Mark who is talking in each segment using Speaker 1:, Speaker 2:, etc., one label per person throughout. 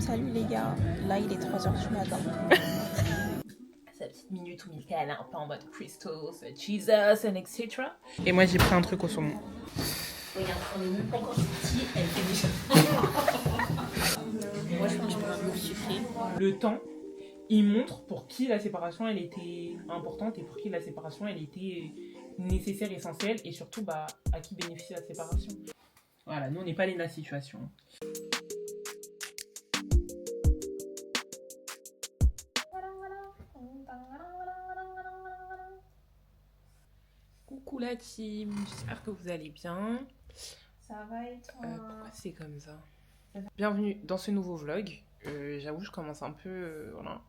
Speaker 1: Salut les gars, là il est 3h du matin.
Speaker 2: Sa petite minute où Milka elle est un peu en mode crystals, Jesus, and etc. Et moi j'ai pris un truc au saumon.
Speaker 3: Regarde, on est même pas encore sorti, elle fait déjà. Moi je pense que je prends un goût sucré.
Speaker 2: Le temps, il montre pour qui la séparation elle était importante et pour qui la séparation elle était nécessaire, essentielle et surtout à qui bénéficie la séparation. Voilà, nous on n'est pas les la situation. Coucou la team, j'espère que vous allez bien.
Speaker 3: Ça va et toi?
Speaker 2: Pourquoi c'est comme ça? Bienvenue dans ce nouveau vlog. J'avoue, je commence un peu... voilà.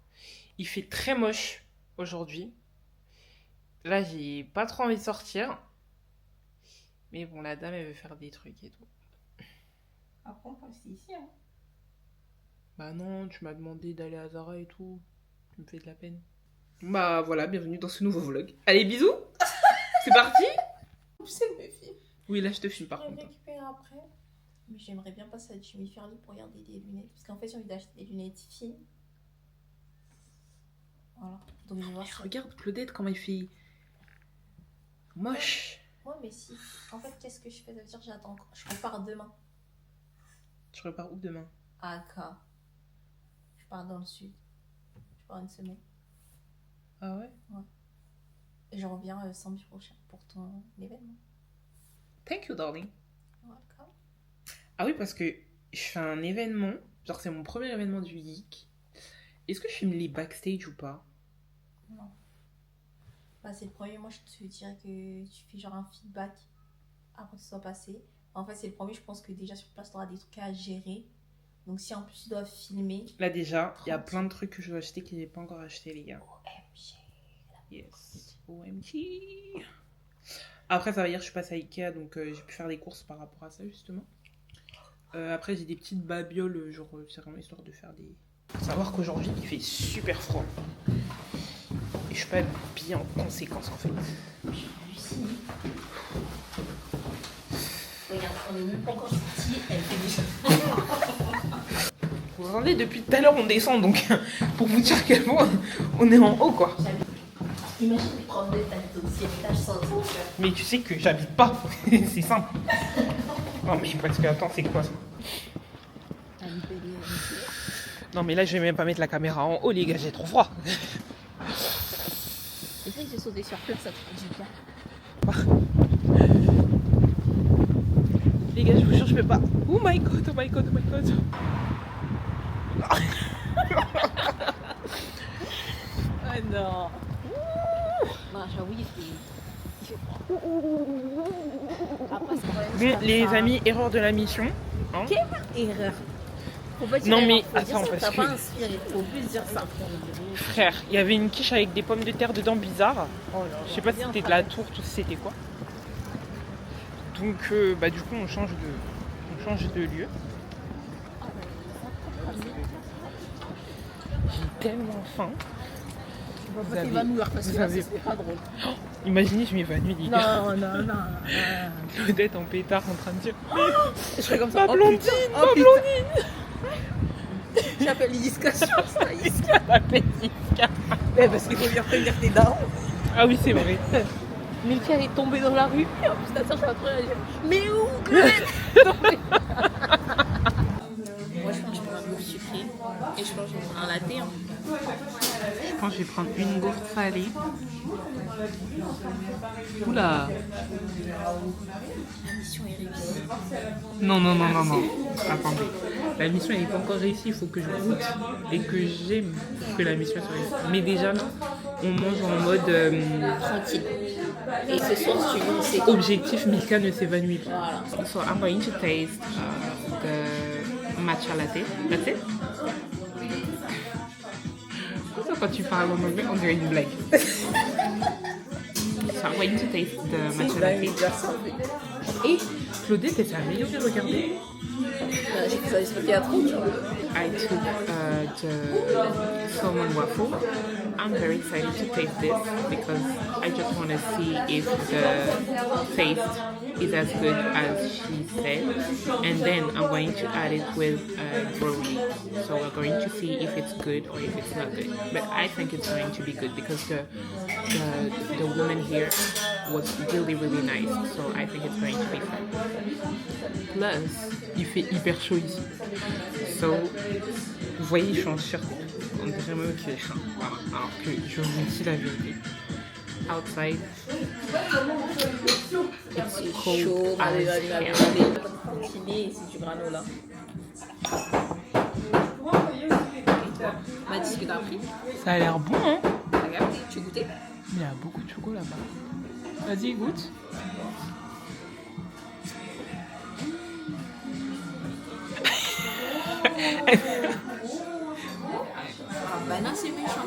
Speaker 2: Il fait très moche aujourd'hui. Là, j'ai pas trop envie de sortir. Mais bon, la dame, elle veut faire des trucs et tout.
Speaker 3: Après, on peut rester ici, hein.
Speaker 2: Bah non, tu m'as demandé d'aller à Zara et tout. Tu me fais de la peine. Bah voilà, bienvenue dans ce nouveau vlog. Allez, bisous. C'est parti.
Speaker 3: C'est mes filles.
Speaker 2: Oui, là, je te filme par
Speaker 3: Je vais
Speaker 2: contre.
Speaker 3: récupérer après. Mais j'aimerais bien passer à Jimmy Fairly pour regarder des lunettes. Parce qu'en fait, j'ai envie d'acheter des lunettes fines. Voilà. Donc je vais voir ça.
Speaker 2: Regarde Claudette, comment il fait... moche.
Speaker 3: Ouais, mais si. En fait, qu'est-ce que je fais? Ça veut dire que j'attends encore. Je repars demain.
Speaker 2: Tu repars où demain?
Speaker 3: À Accra. Je pars dans le sud. Je pars une semaine.
Speaker 2: Ah ouais?
Speaker 3: Et je reviens samedi prochain pour ton événement.
Speaker 2: Thank you, darling.
Speaker 3: Welcome.
Speaker 2: Ah oui, parce que je fais un événement. Genre, c'est mon premier événement du geek. Est-ce que je filme les backstage ou pas?
Speaker 3: Non. Bah, c'est le premier. Moi, je te dirais que tu fais genre un feedback après que ce soit passé. En fait, c'est le premier. Je pense que déjà sur place, tu auras des trucs à gérer. Donc, si en plus tu dois filmer.
Speaker 2: Là, déjà, il y a plein de trucs que je dois acheter que j'ai pas encore acheté, les gars.
Speaker 3: OMG.
Speaker 2: Yes. OMG. Après, ça va dire, je suis passée à Ikea, donc j'ai pu faire des courses par rapport à ça, justement. Après, j'ai des petites babioles, genre, c'est vraiment histoire de faire des... Faut savoir qu'aujourd'hui, il fait super froid. Et je suis pas habillée en conséquence, en fait.
Speaker 3: Lucie. Regarde, on est même pas encore sorti, elle fait déjà.
Speaker 2: Vous entendez, depuis tout à l'heure, on descend, donc pour vous dire à quel point on est en haut, quoi.
Speaker 3: Imagine prendre des têtes au ciel, étage sans ascenseur.
Speaker 2: Mais tu sais que j'habite pas, c'est simple. Non, mais parce que, attends, c'est quoi ça? Non, mais là, je vais même pas mettre la caméra en haut, les gars, j'ai trop froid.
Speaker 3: C'est vrai que j'ai sauté sur place, ça te fait du bien.
Speaker 2: Les gars, je vous jure, je peux pas. Oh my god, oh my god, oh my god.
Speaker 3: Oh non. Non, j'avoue, il fait froid. Après, c'est quand même
Speaker 2: Bon, les amis, erreur de la mission. Hein.
Speaker 3: Quelle erreur. Faut pas dire
Speaker 2: Non,
Speaker 3: erreur,
Speaker 2: mais
Speaker 3: faut dire
Speaker 2: attends,
Speaker 3: ça,
Speaker 2: parce
Speaker 3: t'as
Speaker 2: que-
Speaker 3: pas inspiré, faut plus dire ça.
Speaker 2: Frère, il y avait une quiche avec des pommes de terre dedans bizarre. Je sais pas si c'était de la tourte ou si c'était quoi. Donc, bah, du coup, on change de lieu. J'ai tellement faim.
Speaker 3: Faut pas t'évanouir parce que
Speaker 2: vous
Speaker 3: là,
Speaker 2: avez-
Speaker 3: c'est pas drôle.
Speaker 2: Imaginez, je m'évanouis, les gars.
Speaker 3: Non.
Speaker 2: Claudette en pétard en train de dire
Speaker 3: Je serais comme ça.
Speaker 2: Ma blondine,
Speaker 3: oh,
Speaker 2: ma
Speaker 3: putain.
Speaker 2: blondine.
Speaker 3: J'appelle Iska sur ça, Iska.
Speaker 2: La pétisca.
Speaker 3: Mais parce qu'il faut lui prévenir tes darons.
Speaker 2: Ah oui, c'est vrai.
Speaker 3: Milka elle est tombée dans la rue. Et en plus, ta soeur, je vais pas dire. Mais où, Claudette? Moi, je pense que je prends un goût sucré. Et je pense que je vais prendre un latte. Hein.
Speaker 2: Je pense que je vais prendre une gaufre salée. Oula.
Speaker 3: La mission est réussie.
Speaker 2: Non. Attendez. La mission n'est pas encore réussie. Il faut que je goûte et que j'aime que la mission soit réussie. Mais déjà, là, on mange en mode
Speaker 3: Tranquille. Et ce soir, si tu veux, c'est
Speaker 2: objectif. Milka ne s'évanouit pas.
Speaker 3: Voilà.
Speaker 2: So I'm going to taste the matcha latte. That's it. Pourquoi quand tu parles en anglais, on dirait une blague. So I'm going to taste the matcha latte. Et Claudette, elle s'est améliorée, regardez.
Speaker 3: J'ai fait ça, j'espère qu'il y a trop, tu vois.
Speaker 2: I took the salmon waffle. I'm very excited to taste this because I just want to see if the taste is as good as she said. And then I'm going to add it with broly. So we're going to see if it's good or if it's not good. But I think it's going to be good because the woman here was really, really nice. So I think it's going to be fun. Plus, il fait hyper chaud ici. So, vous voyez, je suis en shirt. On dirait même qu'il est chaud. Voilà. Alors que je vous dis la vérité. Outside, it's cold as hell.
Speaker 1: C'est du granola. M'a dit ce que t'as appris.
Speaker 2: Ça a l'air bon, hein?
Speaker 1: Regarde, tu goûtais?
Speaker 2: Mais il y a beaucoup de chocolat là-bas. Vas-y, goûte.
Speaker 1: Ah bah non, c'est méchant.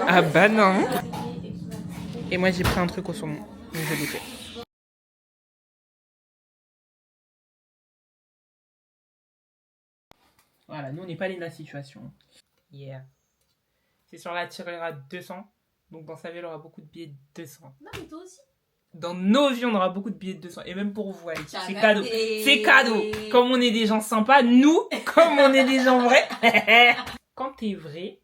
Speaker 2: Ah bah non. Et moi j'ai pris un truc au saumon. Donc je vais goûter. Voilà, nous on n'est pas les la situation. Yeah. C'est sur la tirelire 200. Donc dans sa vie, il aura beaucoup de billets de 200.
Speaker 3: Non, mais toi aussi.
Speaker 2: Dans nos vies, on aura beaucoup de billets de 200. Et même pour vous, allez,
Speaker 3: T'as
Speaker 2: c'est
Speaker 3: regardé.
Speaker 2: cadeau. C'est cadeau. Comme on est des gens sympas, nous, comme on est des gens vrais. Quand t'es vrai,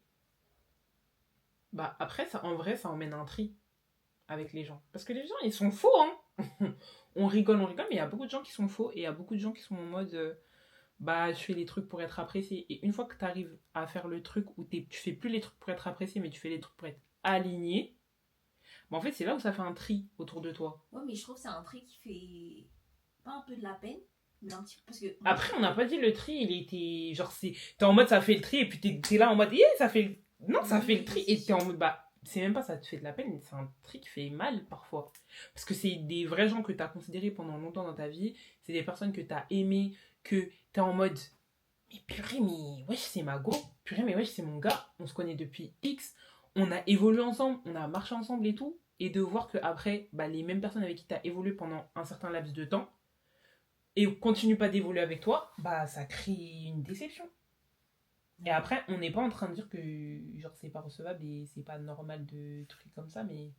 Speaker 2: bah après, ça, en vrai, ça emmène un tri avec les gens. Parce que les gens, ils sont faux, hein. on rigole, mais il y a beaucoup de gens qui sont faux. Et il y a beaucoup de gens qui sont en mode... bah, je fais les trucs pour être apprécié. Et une fois que tu arrives à faire le truc où tu fais plus les trucs pour être apprécié, mais tu fais les trucs pour être aligné, bah en fait, c'est là où ça fait un tri autour de toi.
Speaker 3: Ouais, mais je trouve que c'est un tri qui fait pas un peu de la peine, mais un petit peu. Parce que.
Speaker 2: Après, on n'a pas dit le tri, il était. Genre, t'es en mode ça fait le tri, et puis t'es là en mode, yeah, ça fait. Non, ça fait le tri. Et t'es en mode, bah, c'est même pas ça te fait de la peine, c'est un tri qui fait mal parfois. Parce que c'est des vrais gens que t'as considérés pendant longtemps dans ta vie, c'est des personnes que t'as aimées, que t'es en mode mais purée mais wesh c'est ma go, purée mais wesh c'est mon gars, on se connaît depuis X, on a évolué ensemble, on a marché ensemble et tout, et de voir que après bah, les mêmes personnes avec qui t'as évolué pendant un certain laps de temps et continuent pas d'évoluer avec toi, bah ça crée une déception. Et après on n'est pas en train de dire que genre c'est pas recevable et c'est pas normal de trucs comme ça, mais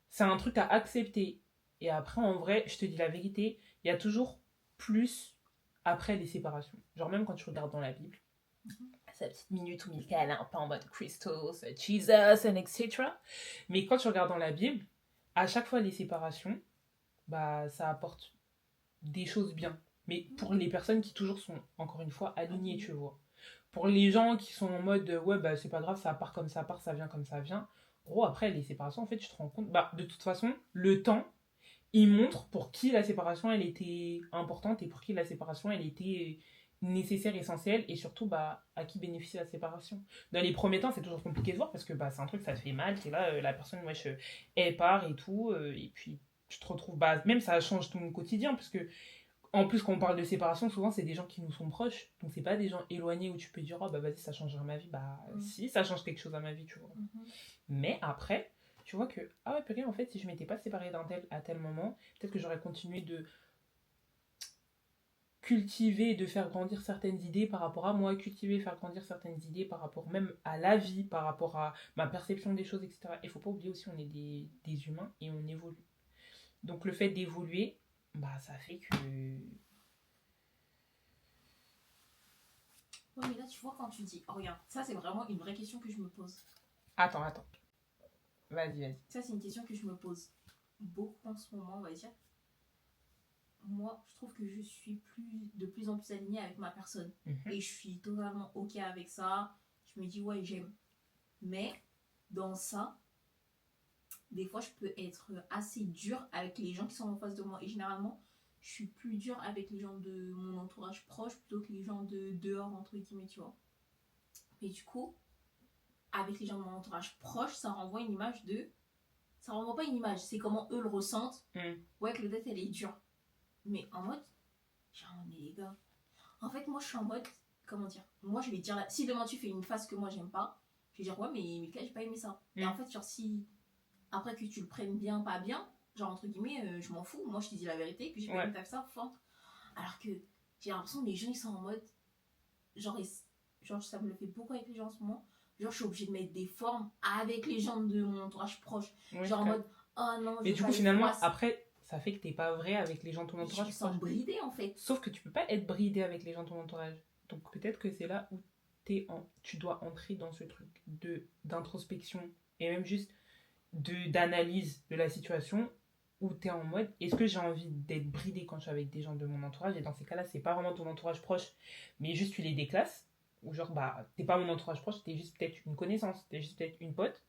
Speaker 2: c'est un truc à accepter. Et après en vrai je te dis la vérité, il y a toujours plus après les séparations. Genre même quand tu regardes dans la Bible, sa petite minute où Michael est un peu en mode Christos, Jesus, and etc. Mais quand tu regardes dans la Bible, à chaque fois les séparations, bah ça apporte des choses bien. Mais pour les personnes qui toujours sont, encore une fois, alignées, tu vois. Pour les gens qui sont en mode, ouais, bah c'est pas grave, ça part comme ça part, ça vient comme ça vient. Gros, après les séparations, en fait, tu te rends compte, bah de toute façon, le temps, il montre pour qui la séparation elle était importante et pour qui la séparation elle était nécessaire, essentielle et surtout bah, à qui bénéficie la séparation. Dans les premiers temps, c'est toujours compliqué de voir parce que bah, c'est un truc, ça te fait mal, t'es là, la personne, wesh, elle part et tout, et puis tu te retrouves, bah, même ça change ton quotidien parce que en plus, quand on parle de séparation, souvent c'est des gens qui nous sont proches, donc c'est pas des gens éloignés où tu peux dire, oh bah vas-y, ça changera ma vie, bah si, ça change quelque chose à ma vie, tu vois. Mais après, tu vois que, ah ouais, purée, en fait, si je m'étais pas séparée d'un tel à tel moment, peut-être que j'aurais continué de cultiver, de faire grandir certaines idées par rapport à moi, cultiver, faire grandir certaines idées par rapport même à la vie, par rapport à ma perception des choses, etc. Il faut pas oublier aussi, on est des humains et on évolue. Donc le fait d'évoluer, bah ça fait que...
Speaker 3: Ouais, mais là, tu vois, quand tu dis, oh, regarde, ça, c'est vraiment une vraie question que je me pose.
Speaker 2: Attends. Vas-y.
Speaker 3: Ça, c'est une question que je me pose beaucoup en ce moment, on va dire. Moi, je trouve que je suis de plus en plus alignée avec ma personne. Et je suis totalement OK avec ça. Je me dis, ouais, j'aime. Mais, dans ça, des fois, je peux être assez dure avec les gens qui sont en face de moi. Et généralement, je suis plus dure avec les gens de mon entourage proche plutôt que les gens de dehors, entre guillemets, tu vois. Mais du coup, avec les gens de mon entourage proche, ça renvoie une image de... Ça renvoie pas une image, c'est comment eux le ressentent. Ouais, Claudette, elle est dure. Mais en mode... Genre, mais les gars... En fait, moi, je suis en mode... Comment dire? Moi, je vais dire... Si demain, tu fais une face que moi, j'aime pas, je vais dire, ouais, mais Mika, j'ai pas aimé ça. Et en fait, genre, si... Après que tu le prennes bien, pas bien, genre, entre guillemets, je m'en fous. Moi, je te dis la vérité, que j'ai pas aimé ça, forte. Alors que j'ai l'impression que les gens, ils sont en mode... Genre, ça me le fait beaucoup avec les gens en ce moment. genre je suis obligée de mettre des formes avec les gens de mon entourage proche.
Speaker 2: Ouais,
Speaker 3: Genre en mode, oh non, je
Speaker 2: mais
Speaker 3: veux
Speaker 2: du
Speaker 3: pas
Speaker 2: coup,
Speaker 3: les
Speaker 2: finalement,
Speaker 3: voir.
Speaker 2: après, ça fait que t'es pas vrai avec les gens de ton
Speaker 3: Je
Speaker 2: entourage.
Speaker 3: me sens bridée en fait.
Speaker 2: Sauf que tu peux pas être bridé avec les gens de ton entourage. Donc peut-être que c'est là où tu dois entrer dans ce truc d'introspection et même juste d'analyse de la situation où tu es en mode est-ce que j'ai envie d'être bridé quand je suis avec des gens de mon entourage, et dans ces cas-là c'est pas vraiment ton entourage proche mais juste tu les déclasses, ou genre bah t'es pas mon entourage proche, t'es juste peut-être une connaissance, t'es juste peut-être une pote,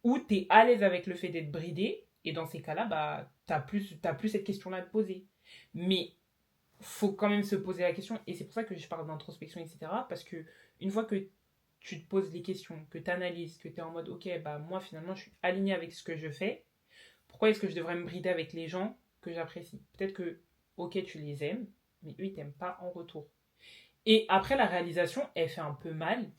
Speaker 2: ou t'es à l'aise avec le fait d'être bridé, et dans ces cas-là bah t'as plus cette question-là à te poser. Mais faut quand même se poser la question, et c'est pour ça que je parle d'introspection, etc. Parce que une fois que tu te poses les questions, que tu analyses, que tu es en mode ok, bah moi finalement je suis aligné avec ce que je fais, pourquoi est-ce que je devrais me brider avec les gens que j'apprécie? Peut-être que ok, tu les aimes, mais eux ils t'aiment pas en retour. Et après la réalisation, elle fait un peu mal.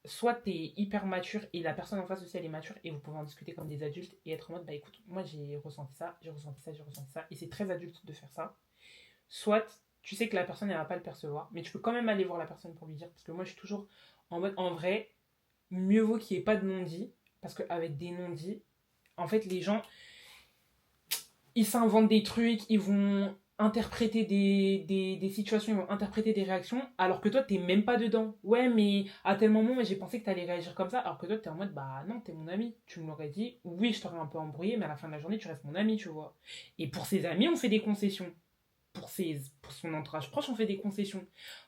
Speaker 2: Soit t'es hyper mature et la personne en face aussi elle est mature et vous pouvez en discuter comme des adultes et être en mode bah écoute, moi j'ai ressenti ça, j'ai ressenti ça, j'ai ressenti ça, et c'est très adulte de faire ça. Soit tu sais que la personne elle va pas le percevoir, mais tu peux quand même aller voir la personne pour lui dire, parce que moi je suis toujours en mode en vrai, mieux vaut qu'il n'y ait pas de non-dit, parce qu'avec des non-dits, en fait les gens ils s'inventent des trucs, ils vont interpréter des situations, ils vont interpréter des réactions, alors que toi t'es même pas dedans. Ouais, mais à tel moment j'ai pensé que t'allais réagir comme ça, alors que toi t'es en mode bah non, t'es mon ami, tu me l'aurais dit, oui je t'aurais un peu embrouillé, mais à la fin de la journée tu restes mon ami, tu vois. Et pour ses amis on fait des concessions, pour son entourage proche on fait des concessions,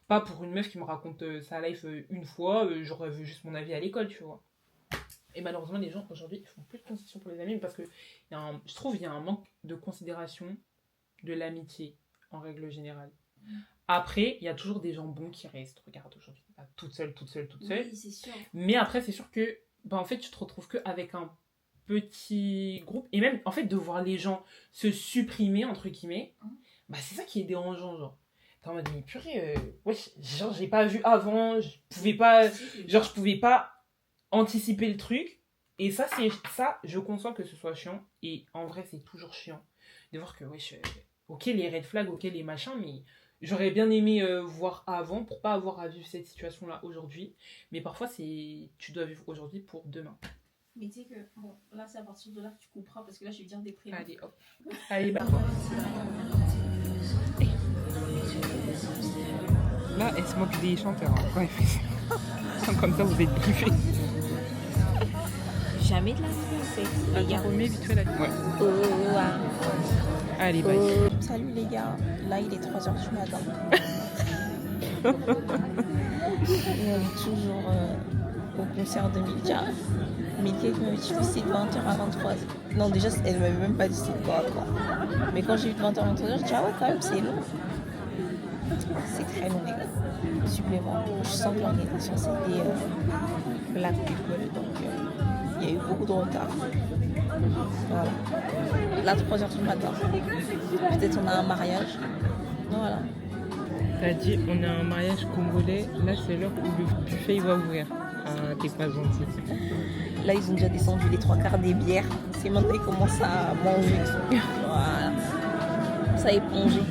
Speaker 2: pas pour une meuf qui me raconte sa life une fois, j'aurais vu juste mon avis à l'école, tu vois. Et malheureusement les gens aujourd'hui ils font plus de concessions pour les amis, parce que je trouve qu'il y a un manque de considération de l'amitié en règle générale. Après il y a toujours des gens bons qui restent, regarde aujourd'hui toute seule,
Speaker 3: Oui, c'est sûr.
Speaker 2: mais après c'est sûr que bah, en fait tu te retrouves qu'avec un petit groupe, et même en fait de voir les gens se supprimer entre guillemets, bah c'est ça qui est dérangeant, genre t'es en mode mais purée, wesh, genre j'ai pas vu avant, je pouvais pas anticiper le truc, et ça je conçois que ce soit chiant, et en vrai c'est toujours chiant de voir que wesh, ok les red flags, ok les machins, mais j'aurais bien aimé voir avant pour pas avoir à vivre cette situation là aujourd'hui, mais parfois tu dois vivre aujourd'hui pour demain.
Speaker 3: Mais tu sais que, bon, là c'est à partir de là que tu couperas, parce que là je vais dire des prénoms.
Speaker 2: Allez hop, allez bah là elle se moque des chanteurs hein, quand elle fait ça. Comme ça vous êtes briefés.
Speaker 1: Jamais de la vie en fait. Les gars.
Speaker 2: Remets vite fait la ouais.
Speaker 1: Ah.
Speaker 2: Allez bye.
Speaker 1: Salut les gars, là il est 3h du matin. Et on est toujours au concert de Milka. Milka qui m'avait dit que c'était de 20h à 23h. Non, déjà elle m'avait même pas dit c'était quoi. Mais quand j'ai vu de 20h à 23h, je dis ah ouais, quand même c'est long. C'est très long les gars. Supplément. Je sens que l'organisation c'était Black People, donc il y a eu beaucoup de retard. Voilà. Là 3h du matin. Peut-être on a un mariage. Voilà.
Speaker 2: T'as dit on a un mariage congolais, là c'est l'heure où le buffet il va ouvrir. Ah t'es pas gentil.
Speaker 1: Là ils ont déjà descendu les 3/4 des bières. C'est maintenant qu'ils commencent à manger. Voilà. Ça est plongé.